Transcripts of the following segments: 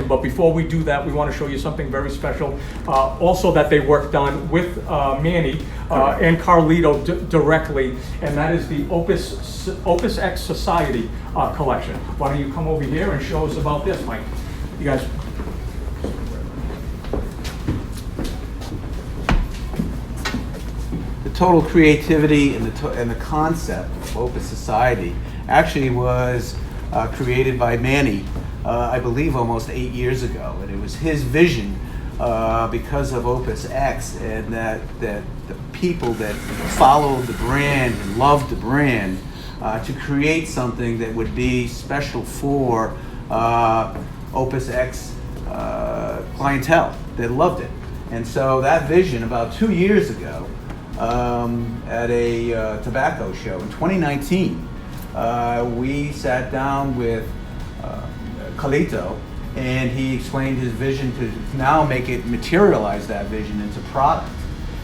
But before we do that, we want to show you something very special. Also that they worked on with Manny and Carlito directly, and that is the Opus X Society collection. Why don't you come over here and show us about this, Mike? You guys. The total creativity and the concept of Opus Society actually was created by Manny, I believe almost 8 years ago, and it was his vision because of Opus X, and that the people that followed the brand and loved the brand to create something that would be special for Opus X clientele that loved it. And so that vision, about 2 years ago, at a tobacco show in 2019, we sat down with Carlito, and he explained his vision to now materialize that vision into product.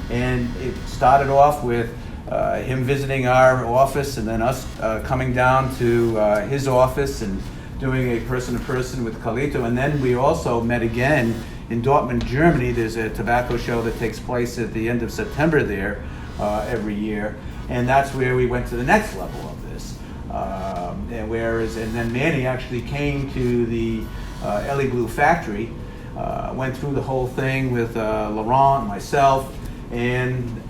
And it started off with him visiting our office, and then us coming down to his office and doing a person-to-person with Carlito. And then we also met again in Dortmund, Germany. There's a tobacco show that takes place at the end of September there every year, and that's where we went to the next level of this. And then Manny actually came to the Elie Bleu factory, went through the whole thing with Laurent, myself, and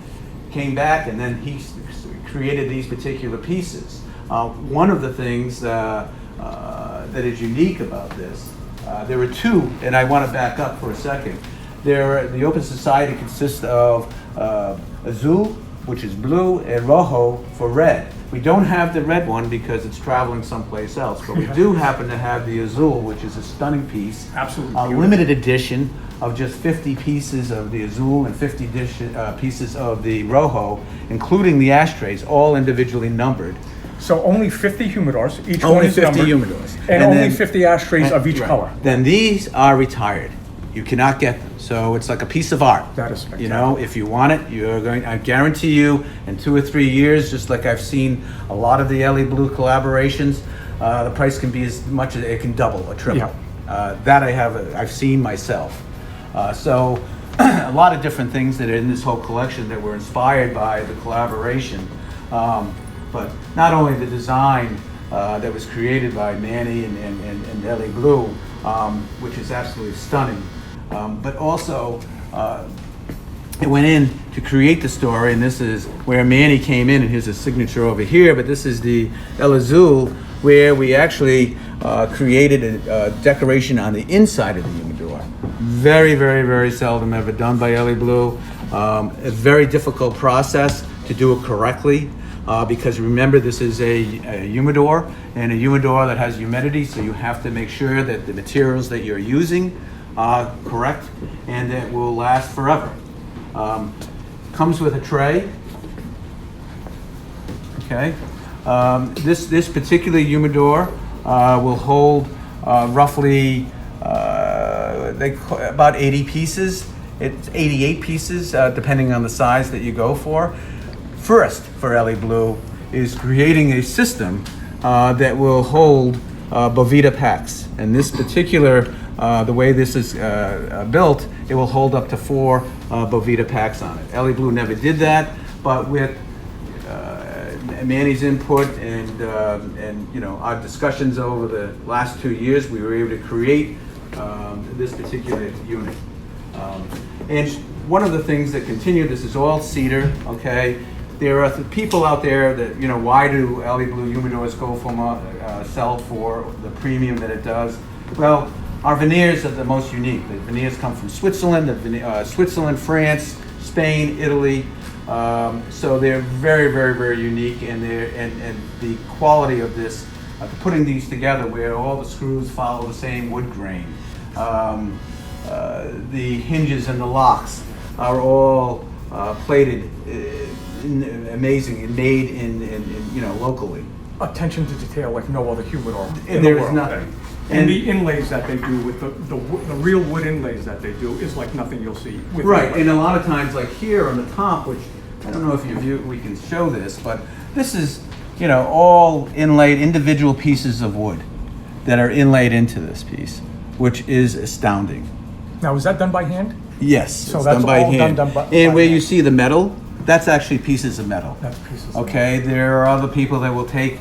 came back, and then he created these particular pieces. One of the things that is unique about this, there were two, and I want to back up for a second. The Opus Society consists of azul, which is blue, and rojo for red. We don't have the red one because it's traveling someplace else, but we do happen to have the azul, which is a stunning piece. Absolutely. A limited edition of just 50 pieces of the azul and 50 pieces of the rojo, including the ashtrays, all individually numbered. So only 50 humidors, each Only one is 50 numbered, humidors. and And only then- 50 ashtrays of each Right. color. Then these are retired. You cannot get them. So it's like a piece of art. That is spectacular. You know, if you want it, I guarantee you, in 2 or 3 years, just like I've seen a lot of the Elie Bleu collaborations, the price can be as much as it can double or triple. Yeah. That I've seen myself. So a lot of different things that are in this whole collection that were inspired by the collaboration. But not only the design that was created by Manny and Elie Bleu, which is absolutely stunning, but also it went in to create the story, and this is where Manny came in, and here's his signature over here, but this is the El Azul, where we actually created a decoration on the inside of the humidor. Very, very, very seldom ever done by Elie Bleu. A very difficult process to do it correctly. Because remember, this is a humidor, and a humidor that has humidity, so you have to make sure that the materials that you're using are correct and that will last forever. Comes with a tray. Okay. This particular humidor will hold roughly about 80 pieces. It's 88 pieces, depending on the size that you go for. First for Elie Bleu is creating a system that will hold Bovita packs. And this particular, the way this is built, it will hold up to 4 Bovita packs on it. Elie Bleu never did that, but with Manny's input and our discussions over the last 2 years, we were able to create this particular unit. And one of the things that continue, this is all cedar, okay? There are people out there that, why do Elie Bleu humidors go sell for the premium that it does? Well, our veneers are the most unique. The veneers come from Switzerland, Switzerland, France, Spain, Italy. So they're very, very, very unique, and the quality of this, putting these together where all the screws follow the same wood grain. The hinges and the locks are all plated amazing and made in locally. Attention to detail like no other humidor in There the is world. nothing. And the inlays that they do with the real wood inlays that they do is like nothing you'll see. With Right, and a lot of times, like here on the top, which I don't know if we can show this, but this is, all inlaid individual pieces of wood that are inlaid into this piece. which is astounding. Now, is that done by hand? Yes, So it's that's done by all hand. done by And where you hand. see the metal, that's actually pieces of metal. That's pieces. of- Okay, there are other people that will take,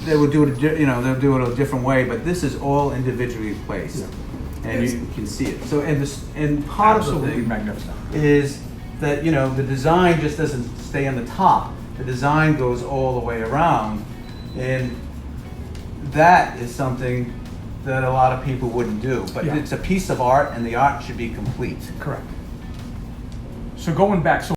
they will do it, they'll do it a different way, but this is all individually placed, and you can see it. So, and part of the Absolutely thing magnificent. is that the design just doesn't stay on the top. The design goes all the way around, and that is something that a lot of people wouldn't do. But Yeah. it's a piece of art, and the art should be complete. Correct. So going back, so